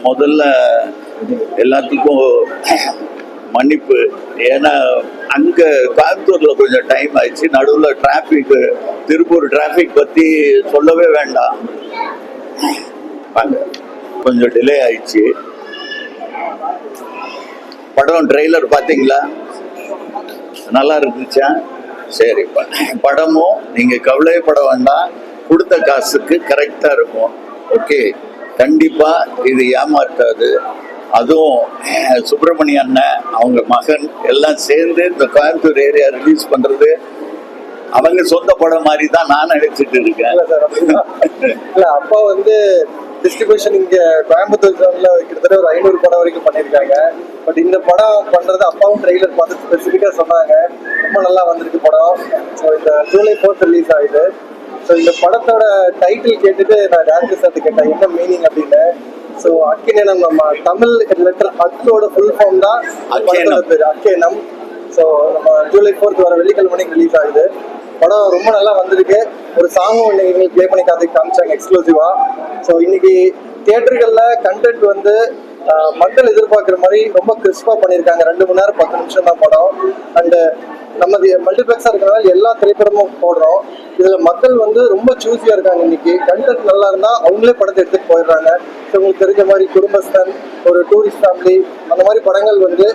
முதல்ல எல்லாத்துக்கும் மன்னிப்பு. ஏன்னா அங்கே கோயம்புத்தூரில் கொஞ்சம் டைம் ஆயிடுச்சு. நடுவில் டிராஃபிக்கு, திருப்பூர் டிராஃபிக் பற்றி சொல்லவே வேண்டாம். கொஞ்சம் டிலே ஆயிடுச்சு. படம் ட்ரெய்லர் பார்த்தீங்களா? நல்லா இருந்துச்சா? சரி, படமும் நீங்கள் கவலைப்பட வேண்டாம், கொடுத்த காசுக்கு கரெக்டாக இருக்கும். ஓகே, கண்டிப்பாக இது ஏமாற்றாது. அதுவும் சுப்பிரமணிய அண்ணன் அவங்க மகன் எல்லாம் சேர்ந்து இந்த கோயம்புத்தூர் ஏரியா ரிலீஸ் பண்ணுறது அவங்க சொந்த படம் மாதிரி தான் நான் நினைச்சிட்டு இருக்கேன். இல்லை, அப்பா வந்து டிஸ்ட்ரிபியூஷன் இங்கே கோயம்புத்தூர் ஜோனில் கிட்டத்தட்ட ஒரு 500 படம் வரைக்கும் பண்ணியிருக்காங்க. பட் இந்த படம் பண்ணுறது அப்பாவும் ட்ரெய்லர் பார்த்து ஸ்பெசிஃபிக்காக சொன்னாங்க, ரொம்ப நல்லா வந்திருக்கு படம். ஸோ இந்த ஜூலை 4th ரிலீஸ் ஆகுது. ஸோ இந்த படத்தோட டைட்டில் கேட்டுட்டு நான் டேரக்டர் சார்ட்டு கேட்டேன் என்ன மீனிங் அப்படின்னு. ஸோ அக்கினம், நம்ம தமிழ் லெட்டர் அக்கோட ஃபுல் ஃபார்ம் தான் படத்தோட பேர், அக்கினம். ஸோ நம்ம ஜூலை 4th வர வெள்ளிக்கிழமை ரிலீஸ் ஆகுது. படம் ரொம்ப நல்லா வந்திருக்கு. ஒரு சாங்கும் இன்னைக்கு ப்ளே பண்ணி காமிச்சாங்க எக்ஸ்க்ளூசிவா. ஸோ இன்னைக்கு தியேட்டர்களில் கண்டென்ட் வந்து மக்கள் எதிர்பார்க்குற மாதிரி ரொம்ப கிறிஸ்பாக பண்ணியிருக்காங்க. 2 மணி நேரம் 10 நிமிஷம் தான் படம். அண்டு நம்ம மல்டிப்ளெக்ஸாக இருக்கிறனால எல்லா திரைப்படமும் போடுறோம். இதில் மக்கள் வந்து ரொம்ப சூஸியாக இருக்காங்க. இன்னைக்கு கண்டென்ட் நல்லா இருந்தால் அவங்களே படத்தை எடுத்துகிட்டு போயிடுறாங்க. ஸோ உங்களுக்கு தெரிஞ்ச மாதிரி குடும்பஸ்தன், ஒரு டூரிஸ்ட் ஃபேமிலி, அந்த மாதிரி படங்கள் வந்து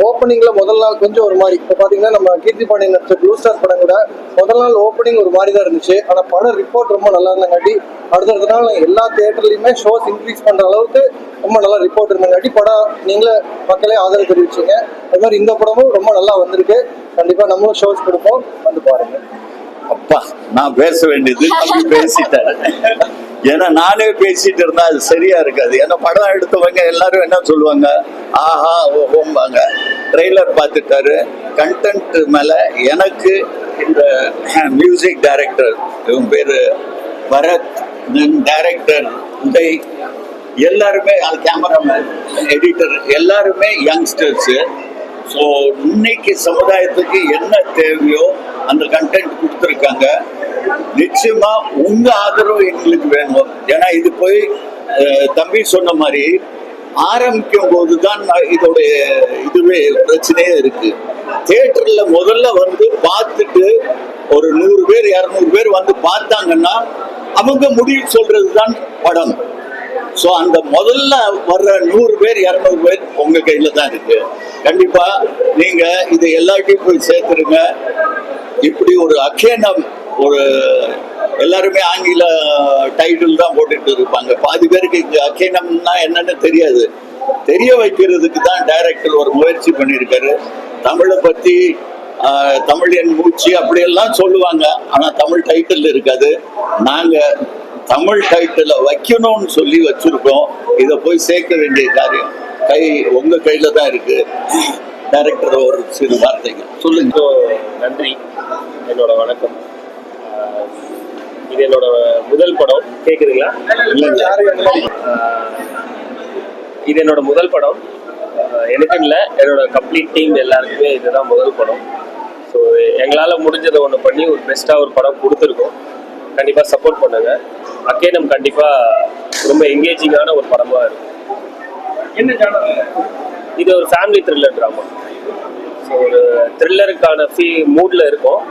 ஓப்பனிங்ல முதல் நாள் கொஞ்சம் ஒரு மாதிரி, இப்போ பார்த்தீங்கன்னா நம்ம கீர்த்தி பாண்டியன் நடிச்ச ப்ளூ ஸ்டார் படம் கூட முதல் நாள் ஓப்பனிங் ஒரு மாதிரி தான் இருந்துச்சு. ஆனால் படம் ரிப்போர்ட் ரொம்ப நல்லா இருந்தாங்காட்டி அடுத்தடுத்த நாள் எல்லா தியேட்டர்லையுமே ஷோஸ் இன்க்ரீஸ் பண்ணுற அளவுக்கு ரொம்ப நல்லா ரிப்போர்ட் இருந்தாங்காட்டி படம் நீங்களே மக்களே ஆதரவு தெரிவிச்சிங்க. அது மாதிரி இந்த படமும் ரொம்ப நல்லா வந்திருக்கு. கண்டிப்பாக நம்மளும் ஷோஸ் கொடுப்போம், வந்து பாருங்க. அப்பா, நான் பேச வேண்டியது தம்பி பேசிட்டேன். ஏன்னா நானே பேசிட்டு இருந்தா அது சரியா இருக்காது. ஏன்னா படம் எடுத்தவங்க எல்லாரும் என்ன சொல்லுவாங்க, ஆஹா ஓம்பாங்க. ட்ரெய்லர் பார்த்துட்டாரு. கண்டென்ட் மேல எனக்கு இந்த மியூசிக் டைரக்டர், இவங்க பேரு பரத், டைரக்டர் உதய், எல்லாருமே கேமராமேன், எடிட்டர், எல்லாருமே யங்ஸ்டர்ஸ். ஸோ இன்னைக்கு சமுதாயத்துக்கு என்ன தேவையோ அந்த கண்டென்ட் கொடுத்துருக்காங்க. நிச்சயமா உங்க ஆதரவு எங்களுக்கு வேணும். ஏன்னா இது போய் தம்பி சொன்ன மாதிரி ஆரம்பிக்கும் போதுதான் இதோடைய இதுவே பிரச்சனையே இருக்கு. தியேட்டர்ல முதல்ல வந்து பார்த்துட்டு ஒரு 100 பேர் 200 பேர் வந்து பார்த்தாங்கன்னா அவங்க முடிவு சொல்றதுதான் படம். ஸோ அந்த முதல்ல வர்ற 100 பேர் 200 பேர் உங்க கையில தான் இருக்கு. கண்டிப்பா நீங்க இதை எல்லாத்தையும் போய் சேர்த்துருங்க. இப்படி ஒரு அக்கினம், ஒரு எல்லாருமே ஆங்கில டைட்டில் தான் போட்டுட்டு இருப்பாங்க. பாதி பேருக்கு இங்க அக்கினம்னா என்னன்னு தெரியாது. தெரிய வைக்கிறதுக்கு தான் டைரக்டர் ஒரு முயற்சி பண்ணியிருக்காரு. தமிழை பத்தி தமிழ் என் மூச்சு அப்படியெல்லாம் சொல்லுவாங்க, ஆனா தமிழ் டைட்டில் இருக்காது. நாங்க தமிழ் டைட்டில வைக்கணும்னு சொல்லி வச்சிருக்கோம். இதை போய் சேர்க்க வேண்டிய காரியம் உங்க கையில தான் இருக்கு. டைரக்டர் ஒரு சிறு வார்த்தைகள் சொல்லுங்க. நன்றி, என்னோட வணக்கம். இது என்னோட முதல் படம். கேக்குதுங்களா? இது என்னோட முதல் படம். எனக்கு இல்லை, என்னோட கம்ப்ளீட் டீம் எல்லாருக்குமே இதுதான் முதல் படம். ஸோ எங்களால் முடிஞ்சதை ஒன்று பண்ணி ஒரு பெஸ்ட்டாக ஒரு படம் கொடுத்துருக்கோம். கண்டிப்பாக சப்போர்ட் பண்ணுங்க. அக்கினம் கண்டிப்பாக ரொம்ப என்கேஜிங்கான ஒரு படமாக இருக்கும். என்ன ஜானர்? இது ஒரு ஃபேமிலி த்ரில்லர் ட்ராமா. ஸோ ஒரு த்ரில்லருக்கான மூடில் இருக்கும்.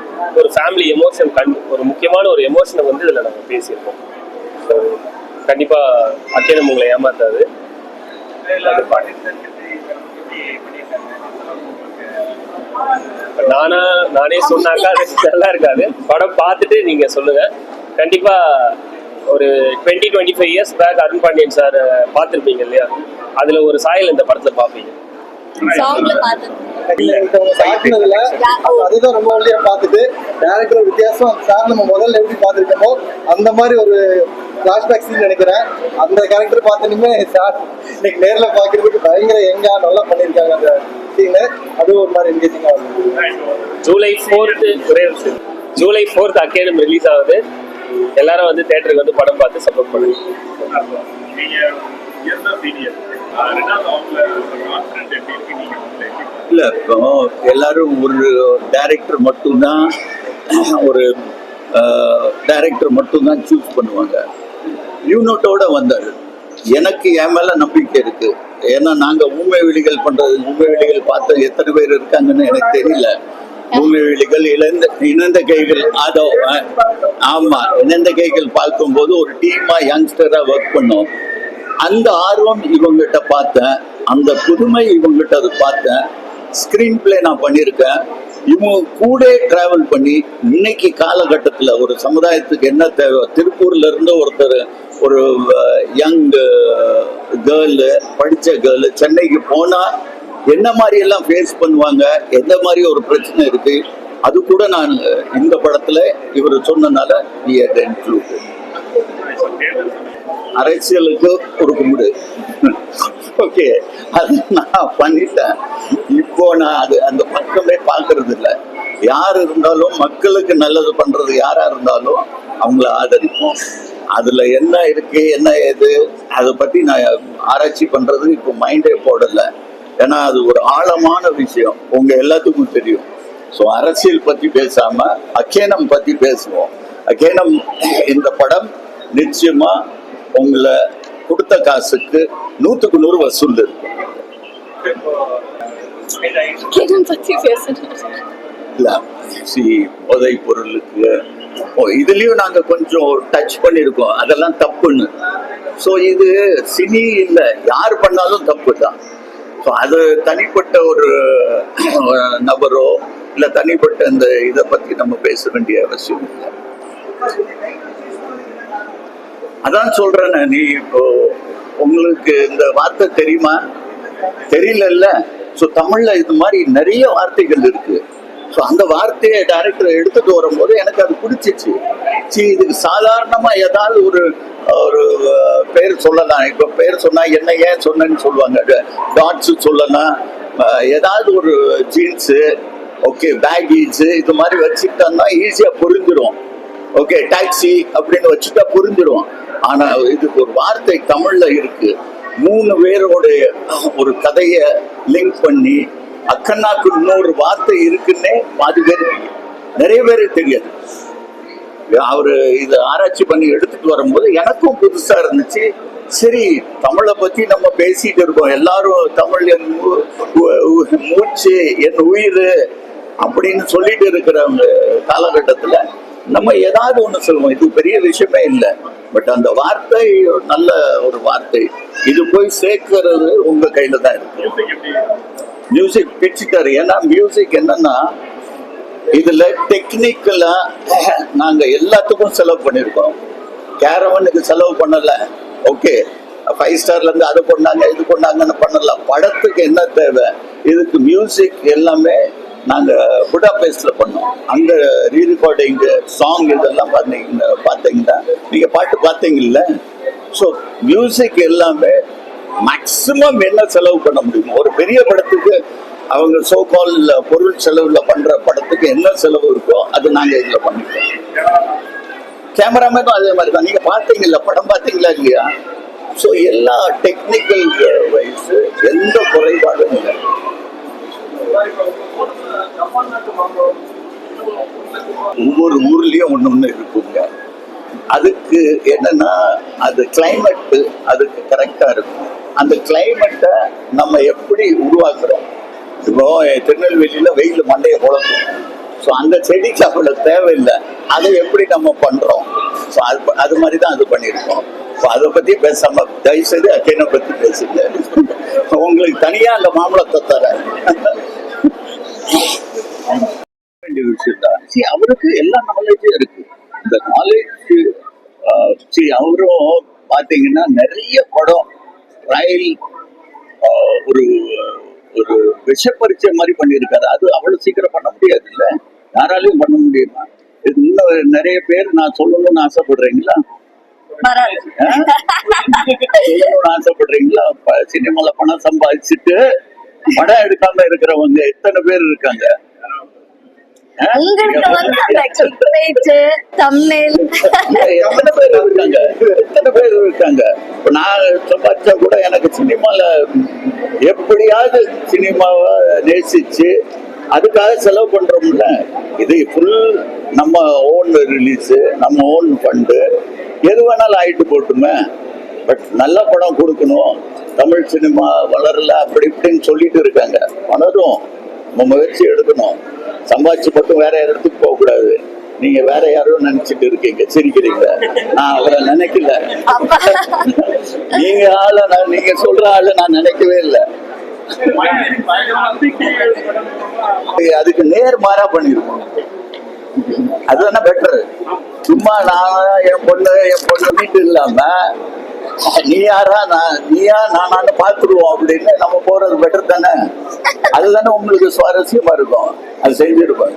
ஒரு ஃபேமிலி எமோஷன், ஒரு முக்கியமான ஒரு எமோஷனை வந்து இதில் நம்ம பேசியிருக்கோம். ஸோ கண்டிப்பாக அக்கினம் உங்களை ஏமாத்தாது. நானே சொன்னாக்கா அது நல்லா இருக்காது. படம் பார்த்துட்டு நீங்க சொல்லுங்க. கண்டிப்பா ஒரு 20-25 years back Arun Pandian sir பார்த்துருப்பீங்க இல்லையா? அதுல ஒரு சாயல் இந்த படத்துல பார்ப்பீங்க. அதுதான் ரொம்ப வழியா பார்த்துட்டு டேரக்டர் வித்தியாசம் சார் நம்ம முதல்ல எப்படி பார்த்துருக்கோமோ அந்த மாதிரி ஒரு ஃபிளாஷ்பேக் சீன் நினைக்கிறேன். அந்த கேரக்டர் பார்த்தனுமே சார் இன்னைக்கு நேர்ல பார்க்கறதுக்கு பயங்கர எங்கா நல்லா பண்ணியிருக்காங்க அந்த சீனு. அது ஒரு மாதிரி என்கேஜிங்கா இருக்கு. ஜூலை 4th அக்கினம் ரிலீஸ் ஆகுது. எல்லாரும் வந்து தியேட்டருக்கு வந்து படம் பார்த்து சப்போர்ட் பண்ணுங்க. இல்ல, இப்போ எல்லாரும் ஒரு டைரக்டர் மட்டும்தான் சூஸ் பண்ணுவாங்க. யூனிட்டோட வந்தாரு. எனக்கு என் மேல நம்பிக்கை இருக்கு. ஏன்னா நாங்க ஊமை வெளிகள் பண்றது, ஊமை வெளிகள் பார்த்த எத்தனை பேர் இருக்காங்கன்னு எனக்கு தெரியல. ஊமை வெளிகள் இணைந்த கைகள் அதோ ஆமா, இணைந்த கைகள் பார்க்கும்போது ஒரு டீமா யங்ஸ்டரா ஒர்க் பண்ணோம். அந்த ஆர்வம் இவங்ககிட்ட பார்த்தேன், அந்த புதுமை இவங்ககிட்ட அது பார்த்தேன். ஸ்கிரீன் பிளே நான் பண்ணியிருக்கேன். இவங்க கூட டிராவல் பண்ணி இன்னைக்கு காலகட்டத்தில் ஒரு சமுதாயத்துக்கு என்ன தேவை, திருப்பூர்ல இருந்து ஒருத்தர் ஒரு யங் கேர்ளு, படித்த கேர்ளு சென்னைக்கு போனா என்ன மாதிரி எல்லாம் ஃபேஸ் பண்ணுவாங்க, எந்த மாதிரி ஒரு பிரச்சனை இருக்கு, அது கூட நான் இந்த படத்துல இவர் சொன்னனால அரசியலுக்கு ஒரு கும்பிடு. ஓகே, அது நான் பண்ணிட்டேன். இப்போ நான் அது அந்த பக்கமே பார்க்கறது இல்லை. யார் இருந்தாலும் மக்களுக்கு நல்லது பண்றது யாரா இருந்தாலும் அவங்கள ஆதரிப்போம். அதுல என்ன இருக்கு என்ன ஏது அதை பத்தி நான் ஆராய்ச்சி பண்றது இப்போ மைண்டே போடல. ஏன்னா அது ஒரு ஆழமான விஷயம், உங்க எல்லாத்துக்கும் தெரியும். ஸோ அரசியல் பத்தி பேசாம அக்கேனம் பத்தி பேசுவோம். அக்கேனம் இந்த படம் நிச்சயமா உங்களை கொடுத்த காசுக்கு 100க்கு 100 வசூல் இருக்கும். இல்ல, போதை பொருளுக்கு இதுலயும் நாங்க கொஞ்சம் டச் பண்ணிருக்கோம், அதெல்லாம் தப்புன்னு. ஸோ இது சினி இல்லை, யார் பண்ணாலும் தப்பு தான். ஸோ அது தனிப்பட்ட ஒரு நபரோ இல்லை தனிப்பட்ட இந்த இதை பத்தி நம்ம பேச வேண்டிய அவசியம் இல்லை. அதான் சொல்றேன், நீ இப்போ உங்களுக்கு இந்த வார்த்தை தெரியுமா? தெரியல. ஸோ தமிழ்ல இது மாதிரி நிறைய வார்த்தைகள் இருக்கு. ஸோ அந்த வார்த்தையை டைரக்டர் எடுத்துட்டு வரும்போது எனக்கு அது பிடிச்சிச்சு. இதுக்கு சாதாரணமா ஏதாவது ஒரு ஒரு பேர் சொல்லலாம். இப்போ பேர் சொன்னா என்ன ஏன் சொன்னேன்னு சொல்லுவாங்க, டாட்ஸ் சொல்லலாம், ஏதாவது ஒரு ஜீன்ஸு, ஓகே பேக்கீஸு, இது மாதிரி வச்சுக்கிட்டோம்னா ஈஸியா புரிஞ்சிடும். ஓகே டாக்ஸி அப்படின்னு வச்சுட்டா புரிஞ்சிடும். ஆனா இதுக்கு ஒரு வார்த்தை தமிழ்ல இருக்கு. 3 பேரோட ஒரு கதைய லிங்க் பண்ணி அக்கண்ணாக்கு இன்னொரு வார்த்தை இருக்குன்னே பாதி பேர், நிறைய பேரு தெரியாது. அவரு இதை ஆராய்ச்சி பண்ணி எடுத்துட்டு வரும்போது எனக்கும் புதுசா இருந்துச்சு. சரி, தமிழை பத்தி நம்ம பேசிட்டு இருக்கோம், எல்லாரும் தமிழ் என் மூச்சு என் உயிர் அப்படின்னு சொல்லிட்டு இருக்கிறவங்க காலகட்டத்துல நம்ம ஏதாவது ஒண்ணு சொல்லுவோம். இது பெரிய விஷயமே இல்லை. பட் அந்த வார்த்தை நல்ல ஒரு வார்த்தை, இது போய் சேர்க்கிறது உங்க கையில தான் இருக்கு. மியூசிக் பிடிச்சிட்டாரு. ஏன்னா மியூசிக் என்னன்னா இதுல டெக்னிக்கலா நாங்க எல்லாத்துக்கும் செலவு பண்ணிருக்கோம். கேரவனுக்கு செலவு பண்ணல, ஓகே 5 ஸ்டார்ல இருந்து அது கொண்டாங்க இது கொண்டாங்கன்னு பண்ணலாம். படத்துக்கு என்ன தேவை, இதுக்கு மியூசிக் எல்லாமே நாங்க புடாபெஸ்ட்ல பண்ணோம். அங்க ரீரெக்கார்டிங் சாங் இதெல்லாம் பார்த்தீங்கன்னா நீங்க பாட்டு பார்த்தீங்கல்ல. ஸோ மியூசிக் எல்லாமே மேக்சிமம் என்ன செலவு பண்ண முடியும் ஒரு பெரிய படத்துக்கு, அவங்க சோகால் பொருள் செலவுல பண்ற படத்துக்கு என்ன செலவு இருக்கோ அது நாங்க இதுல பண்ணிட்டோம். கேமராமேனும் அதே மாதிரி தான். நீங்க பார்த்தீங்கல்ல, படம் பார்த்தீங்களா இல்லையா? ஸோ எல்லா டெக்னிக்கல் வைஸ் எந்த குறைபாடும் இல்லை. ஒவ்வொரு ஊர்லயும் ஒண்ணு இருக்குங்க. அதுக்கு என்னன்னா அது கிளைமேட் அதுக்கு கரெக்டா இருக்கும். அந்த கிளைமேட்டை நம்ம எப்படி உருவாக்குறோம். இப்போ திருநெல்வேலியில வெயில் மண்டையை குழப்போம். ஸோ அந்த செடிக்கு அவ்வளோ தேவையில்லை. அதை எப்படி நம்ம பண்றோம். ஸோ அது மாதிரி தான் அது பண்ணியிருக்கோம். ஸோ அதை பத்தி பேசாம தயவுசெய்து அக்கேனை பத்தி பேசுங்க. உங்களுக்கு தனியா அந்த மாம்பழத்தை தரேன். வேண்டிய விஷயம் தான். அவருக்கு எல்லா நாலேஜும் இருக்கு. இந்த நாலேஜ் அவரும் பாத்தீங்கன்னா நிறைய படம் ரயில் ஒரு ஒரு விஷ பரீட்சை மாதிரி பண்ணியிருக்காரு. அது அவ்வளவு சீக்கிரம் பண்ண முடியாது இல்ல, யாராலையும் பண்ண முடியுமா? இன்னும் நிறைய பேர் நான் சொல்லணும்னு ஆசைப்படுறீங்களா? சொல்லணும்னு ஆசைப்படுறீங்களா? சினிமால பணம் சம்பாதிச்சுட்டு படம் எடுக்காம இருக்கிறவங்க எத்தனை பேர் இருக்காங்க? உங்களுக்கு வந்து அந்த கிளிக் தம்ப்நெயில் எத்தனை பேர் இருக்காங்க? நான் சம்பாதிச்சா கூட எனக்கு சினிமால எப்படியாவது சினிமாவை நேசிச்சு அதுக்காக செலவு பண்றோம்ல. இது ஃபுல் நம்ம ஓன் ரிலீஸ், நம்ம ஓன் ஃபண்டு, எது வேணாலும் ஆயிட்டு போட்டுமே. பட் நல்ல படம் கொடுக்கணும், தமிழ் சினிமா வளரல அப்படி இப்படின்னு சொல்லிட்டு இருக்காங்க. வளரும், நம்ம முயற்சி எடுக்கணும். சம்பாதிச்சு மட்டும் வேற இடத்துக்கு போக கூடாது. நீங்க வேற யாரோ நினைச்சிட்டு இருக்கீங்க, சிரிக்கிறீங்க. நான் அவரை நினைக்கல. நீங்க நீங்க சொல்ற ஆளு நான் நினைக்கவே இல்லை. அதுக்கு நேர்மாறா பண்ணிருக்கோம். அதுதானே பெட்டர். சும்மா நான் என் பொண்ணு வீட்டு இல்லாம நீயா நானான்னு பாத்துருவோம் அப்படின்னு நம்ம போறது பெட்டர் தானே. அதுதானே உங்களுக்கு சுவாரஸ்யமா இருக்கும். அது செஞ்சிருப்போம்.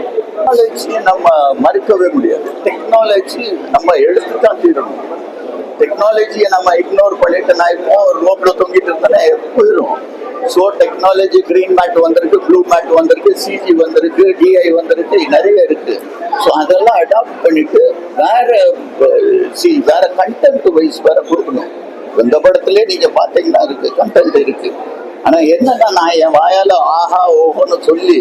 டெக்னாலஜியை நம்ம மறுக்கவே முடியாது. டெக்னாலஜி நம்ம எடுத்துதான் தீரணும். டெக்னாலஜியை நம்ம இக்னோர் பண்ணிட்டு நான் இப்போ ஒரு ரோப்ல தொங்கிட்டு இருந்தேன்னா போயிடும். ஸோ டெக்னாலஜி கிரீன் மேட் வந்திருக்கு, ப்ளூ மேட் வந்திருக்கு, சிஜி வந்திருக்கு, டிஐ வந்திருக்கு, நிறைய இருக்கு. ஸோ அதெல்லாம் அடாப்ட் பண்ணிட்டு வேற கண்டென்ட் வைஸ் வேற கொடுக்கணும். இந்த படத்திலே நீங்க பாத்தீங்கன்னா இருக்கு, கண்டென்ட் இருக்கு. ஆனா என்னன்னா நான் என் வாயால ஆஹா ஓஹோன்னு சொல்லி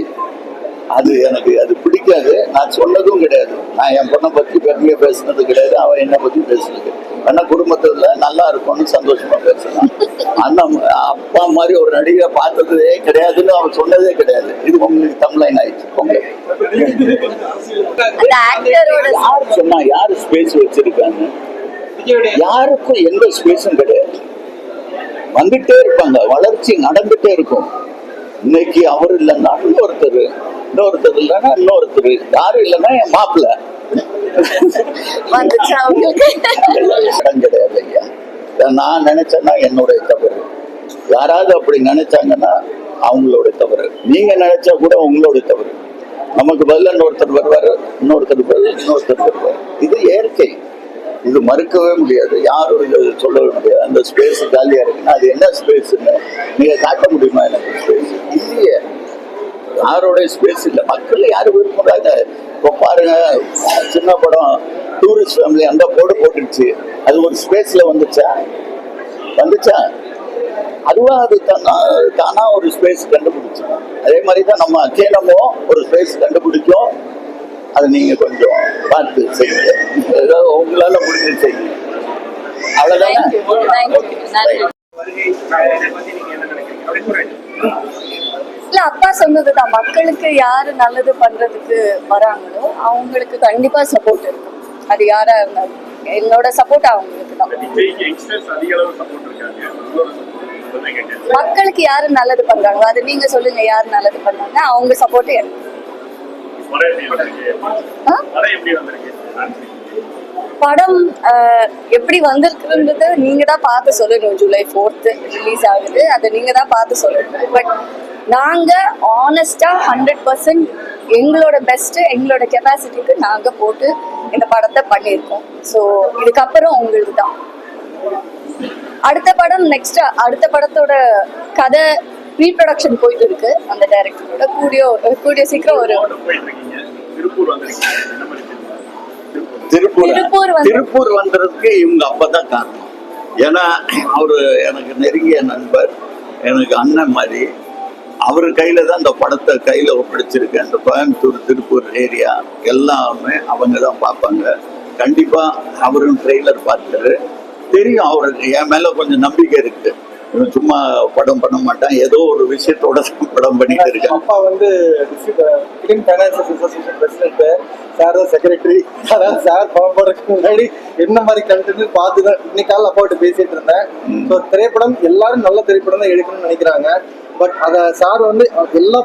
அது பிடிக்காது. நான் சொன்னதும் கிடையாது. நான் என் பொண்ணை பத்தி பெருமையா பேசுனது கிடையாது. அவன் என்னை பத்தி பேசுனது. ஆனா குடும்பத்துல நல்லா இருக்கும்னு சந்தோஷமா பேசலாம். அண்ணன் அப்பா மாதிரி ஒரு நடிகரை பார்த்ததே கிடையாதுன்னு அவன் சொன்னதே கிடையாது. இது உங்களுக்கு தமிழ்லைன் ஆயிடுச்சு. யார் சொன்னா, யாரு ஸ்பேஸ் வச்சிருக்காங்க? யாருக்கும் எந்த ஸ்பேஸும் கிடையாது. வந்துட்டே இருப்பாங்க, வளர்ச்சி நடந்துட்டே இருக்கும். இன்னைக்கு அவர் இல்லைன்னா இன்னொருத்தர் இல்லைன்னா இன்னொருத்தர், யாரும் இல்லைன்னா என் மாப்பிள்ள கிடையாது ஐயா. நான் நினைச்சேன்னா என்னுடைய தவறு. யாராவது அப்படி நினைச்சாங்கன்னா அவங்களோட தவறு. நீங்க நினைச்சா கூட உங்களோட தவறு. நமக்கு பதில் இன்னொருத்தர் வருவாரு, இன்னொருத்தர் வருவார். இது இயற்கை. இது மறுக்கவே முடியாது. யாரும் இது சொல்லவே முடியாது. அந்த ஸ்பேஸ் காலியா இருக்குன்னா அது என்ன ஸ்பேஸ்ன்னு நீங்க காட்ட முடியுமா? எனக்கு ஸ்பேஸ் இல்லையே. யாரோடைய ஸ்பேஸ் இல்லை. மக்கள் யாரும் விரும்புறாங்க. இப்போ பாருங்க, சின்ன படம் டூரிஸ்ட் ஃபேமிலி அந்த போட்டுடுச்சு. அது ஒரு ஸ்பேஸ்ல வந்துச்சா? அதுவா அது தானா ஒரு ஸ்பேஸ் கண்டுபிடிச்சோம். அதே மாதிரி தான் நம்ம அக்கேனமோ ஒரு ஸ்பேஸ் கண்டுபிடிச்சோம். அது நீங்க கொஞ்சம் பார்த்து செய்யுங்க. ஏதாவது உங்களால முடிஞ்சு செய்யுங்க. அவ்வளவுதானே. இல்ல, அப்பா சொன்னதுதான், மக்களுக்கு யாரு நல்லது பண்றதுக்கு வராங்களோ அவங்களுக்கு கண்டிப்பா சப்போர்ட் இருக்கும். அது யாரா இருந்தாலும் என்னோட சப்போர்ட் அவங்களுக்கு தான். மக்களுக்கு யாரு நல்லது பண்றாங்களோ அது நீங்க சொல்லுங்க, யாரு நல்லது பண்றாங்க, அவங்க சப்போர்ட் எனக்கு. படம் எப்படி வந்திருக்குன்றது நீங்க தான் பார்த்து சொல்லணும். ஜூலை 4th ரிலீஸ் ஆகுது. அதை நீங்க தான் பார்த்து சொல்லணும். பட் நாங்க ஆனஸ்டா 100% எங்களோட பெஸ்ட், எங்களோட கெப்பாசிட்டிக்கு நாங்க போட்டு இந்த படத்தை பண்ணியிருக்கோம். ஸோ இதுக்கப்புறம் உங்களுக்கு தான் அடுத்த படம். நெக்ஸ்ட் அடுத்த படத்தோட கதை ப்ரீ-ப்ரொடக்ஷன் போயிட்டு இருக்கு. அந்த டைரக்டரோட கூடிய சீக்கிரம் ஒரு திருப்பூர் வந்ததுக்கு இவங்க அப்பதான் காரணம். ஏன்னா அவரு எனக்கு நெருங்கிய நண்பர், எனக்கு அண்ணன் மாதிரி. அவர் கையில தான் இந்த படத்தை கையில ஒப்படைச்சிருக்கேன். இந்த கோயம்புத்தூர் திருப்பூர் ஏரியா எல்லாமே அவங்க தான் பார்ப்பாங்க. கண்டிப்பா அவரும் ட்ரெய்லர் பார்த்துரு தெரியும். அவருக்கு என் மேல கொஞ்சம் நம்பிக்கை இருக்கு. சும்மா படம் பண்ண மாட்டான், ஏதோ ஒரு விஷயத்தோட படம் பண்ணிட்டு இருக்கேன். அப்பா வந்து film financial association president, sir தான் செக்ரட்டரி. அதாவது சார் படம் போடுறதுக்கு முன்னாடி என்ன மாதிரி கண்டென்ட் பார்த்து தான் இன்னைக்கு காலையில் அப்பாவிட்ட பேசிட்டு இருந்தேன். ஸோ திரைப்படம் எல்லாரும் நல்ல திரைப்படம் தான் எடுக்கணும்னு நினைக்கிறாங்க. பட் அதை சார் வந்து எல்லா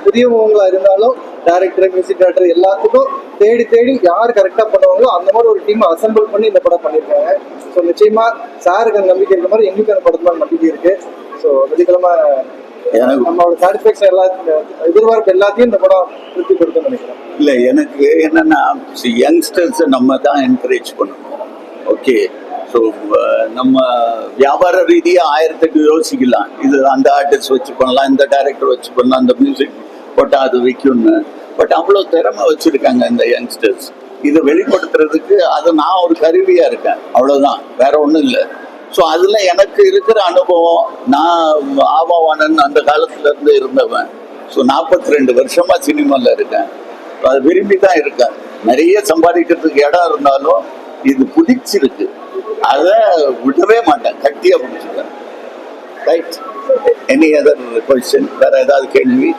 புதியவங்களா இருந்தாலும் டைரக்டர், மியூசிக் டைரக்டர் எல்லாத்துக்கும் தேடி யார் கரெக்டாக பண்ணுவாங்களோ அந்த மாதிரி ஒரு டீம் அசம்பிள் பண்ணி இந்த படம் பண்ணியிருக்காங்க. ஸோ நிச்சயமா சாருக்கு அந்த நம்பிக்கை இருக்க மாதிரி எங்களுக்கு அந்த படத்துல நம்பிக்கை இருக்கு. ஸோ வெள்ளிக்கிழமை நம்மளோட சாட்டிஸ்ஃபேக்ஷன் எதிர்பார்ப்பு எல்லாத்தையும் இந்த படம் திருப்தி கொடுத்து நினைக்கிறேன். இல்லை, எனக்கு என்னன்னா யங்ஸ்டர்ஸை நம்ம தான் என்கரேஜ் பண்ணணும். ஓகே, ஸோ நம்ம வியாபார ரீதியாக 1008 யோசிக்கலாம். இது அந்த ஆர்டிஸ்ட் வச்சு பண்ணலாம், இந்த டைரக்டர் வச்சு பண்ணலாம், அந்த மியூசிக் போட்டால் அது விற்கும்னு. பட் அவ்வளோ திறமை வச்சுருக்காங்க இந்த யங்ஸ்டர்ஸ். இதை வெளிப்படுத்துறதுக்கு அது நான் ஒரு கருவியாக இருக்கேன், அவ்வளோதான், வேற ஒன்றும் இல்லை. ஸோ அதில் எனக்கு இருக்கிற அனுபவம், நான் ஆபாவானன் அந்த காலத்துலேருந்து இருந்தவன். ஸோ 42 வருஷமாக சினிமாவில் இருக்கேன். அதை விரும்பி தான் இருக்கேன். நிறைய சம்பாதிக்கிறதுக்கு இடம் இருந்தாலும் இது பிடிச்சிருக்கு, அதை விடவே மாட்டேன், கட்டியா பிடிச்சிருக்கேன். ரைட், எனி அதர் கொஸ்டின், வேற ஏதாவது கேள்வி?